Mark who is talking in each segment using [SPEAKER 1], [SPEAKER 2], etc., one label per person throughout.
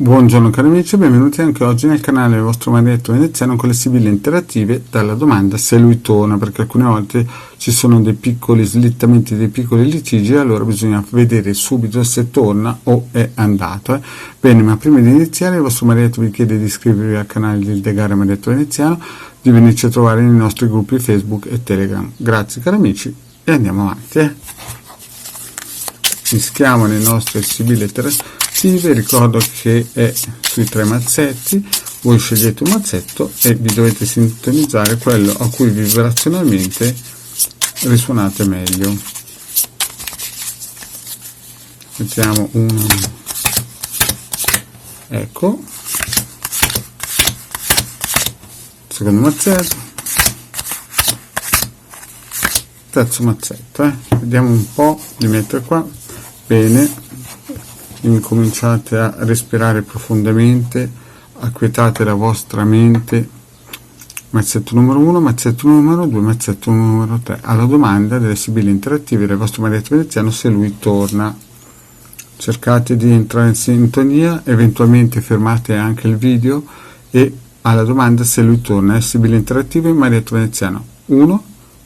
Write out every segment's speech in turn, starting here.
[SPEAKER 1] Buongiorno cari amici, benvenuti anche oggi nel canale del vostro Marietto Veneziano con le sibille interattive dalla domanda se lui torna, perché alcune volte ci sono dei piccoli slittamenti, dei piccoli litigi, e allora bisogna vedere subito se torna o è andato. Bene, ma prima di iniziare il vostro Marietto vi chiede di iscrivervi al canale di Ildegara Marietto Veneziano, di venirci a trovare nei nostri gruppi Facebook e Telegram. Grazie cari amici e andiamo avanti. Mischiamo le nostre sibille interattive. Ricordo che è sui 3 mazzetti, voi scegliete un mazzetto e vi dovete sintonizzare quello a cui vibrazionalmente risuonate meglio. Mettiamo uno, ecco, secondo mazzetto, terzo mazzetto, vediamo un po' di mettere qua. Bene, incominciate a respirare profondamente, acquietate la vostra mente. Mazzetto numero 1, mazzetto numero 2, mazzetto numero 3. Alla domanda delle sibille interattive del vostro Marietto Veneziano se lui torna. Cercate di entrare in sintonia, eventualmente fermate anche il video e alla domanda se lui torna. Sibille interattive Marietto Veneziano 1,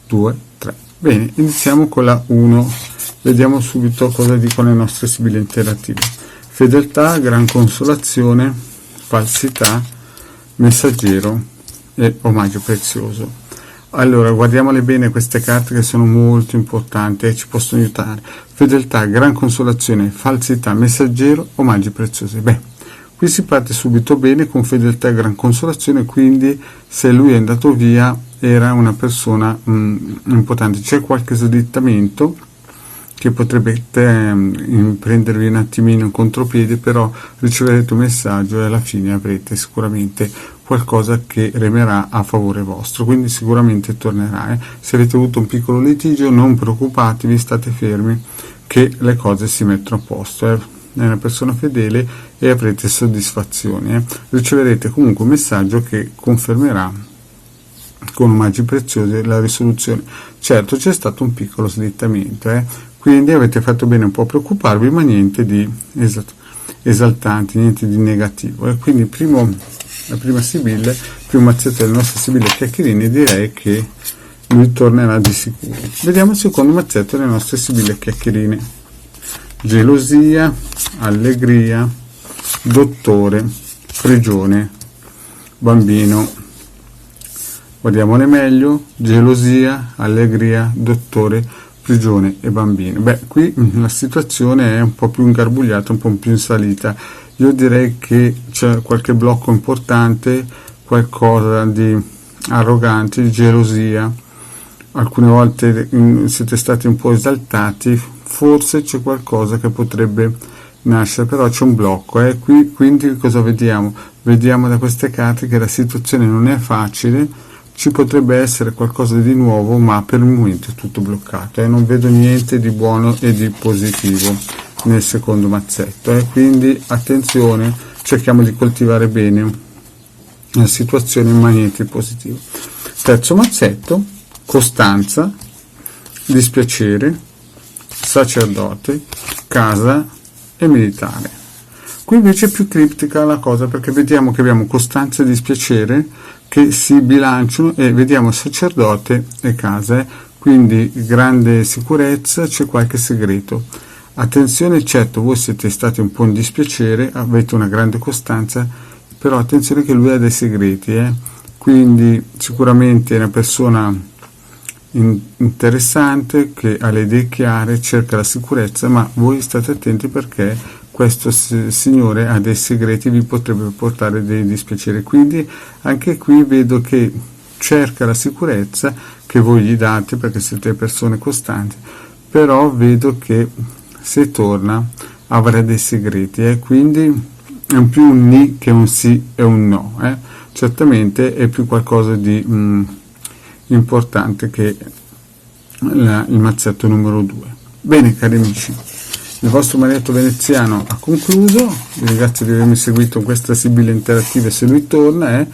[SPEAKER 1] 2, 3. Bene, iniziamo con la 1. Vediamo subito cosa dicono le nostre sibille interattive. Fedeltà, gran consolazione, falsità, messaggero e omaggio prezioso. Allora, guardiamole bene queste carte che sono molto importanti e ci possono aiutare. Fedeltà, gran consolazione, falsità, messaggero, omaggi preziosi. Beh, qui si parte subito bene con fedeltà e gran consolazione, quindi se lui è andato via era una persona importante. C'è qualche slittamento che potrebbe prendervi un attimino in contropiede, però riceverete un messaggio e alla fine avrete sicuramente qualcosa che remerà a favore vostro, quindi sicuramente tornerà. Se avete avuto un piccolo litigio non preoccupatevi, state fermi che le cose si mettono a posto. È una persona fedele e avrete soddisfazione. Riceverete comunque un messaggio che confermerà con omaggi preziosi la risoluzione. Certo, c'è stato un piccolo slittamento, quindi avete fatto bene un po' a preoccuparvi, ma niente di esaltante, niente di negativo. Quindi la prima sibille, primo mazzetto delle nostre sibille chiacchierine, direi che lui tornerà di sicuro. Vediamo il secondo mazzetto delle nostre sibille chiacchierine. Gelosia, allegria, dottore, prigione, bambino. Guardiamole meglio. Gelosia, allegria, dottore, prigione e bambino. Beh, qui la situazione è un po' più ingarbugliata, un po' più in salita. Io direi che c'è qualche blocco importante, qualcosa di arrogante, di gelosia. Alcune volte siete stati un po' esaltati, forse c'è qualcosa che potrebbe nascere, però c'è un blocco. Qui, quindi cosa vediamo? Vediamo da queste carte che la situazione non è facile. Ci potrebbe essere qualcosa di nuovo, ma per il momento è tutto bloccato. Non vedo niente di buono e di positivo nel secondo mazzetto. Quindi attenzione, cerchiamo di coltivare bene la situazione in maniera positiva. Terzo mazzetto, costanza, dispiacere, sacerdote, casa e militare. Qui invece è più criptica la cosa, perché vediamo che abbiamo costanza e dispiacere che si bilanciano e vediamo sacerdote e casa, quindi grande sicurezza, c'è qualche segreto. Attenzione, certo, voi siete stati un po' in dispiacere, avete una grande costanza, però attenzione che lui ha dei segreti, quindi sicuramente è una persona interessante che ha le idee chiare, cerca la sicurezza, ma voi state attenti perché questo signore ha dei segreti, vi potrebbe portare dei dispiaceri. Quindi anche qui vedo che cerca la sicurezza che voi gli date perché siete persone costanti, però vedo che se torna avrà dei segreti, quindi è più un ni che un sì e un no, certamente è più qualcosa di importante che il mazzetto numero 2. Bene cari amici, il vostro Marietto Veneziano ha concluso, vi ringrazio di avermi seguito in questa sibille interattiva se lui torna,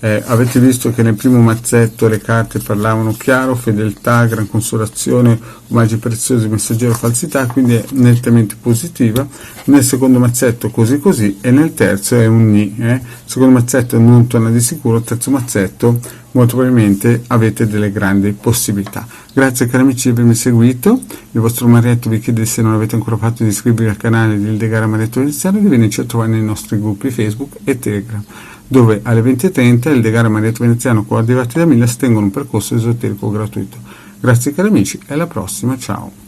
[SPEAKER 1] Avete visto che nel primo mazzetto le carte parlavano chiaro, fedeltà, gran consolazione, omaggi preziosi, messaggero, falsità, quindi è nettamente positiva. Nel secondo mazzetto così così, e nel terzo è un ni. Il secondo mazzetto non torna di sicuro, il terzo mazzetto molto probabilmente avete delle grandi possibilità. Grazie cari amici di avermi seguito. Il vostro Marietto vi chiede, se non avete ancora fatto, di iscrivervi al canale di Ildegara Marietto Veneziano e di venirci a trovare nei nostri gruppi Facebook e Telegram, dove alle 20:30 Ildegara Marietto Veneziano, coadiuvati da Milas, tengono un percorso esoterico gratuito. Grazie cari amici e alla prossima, ciao!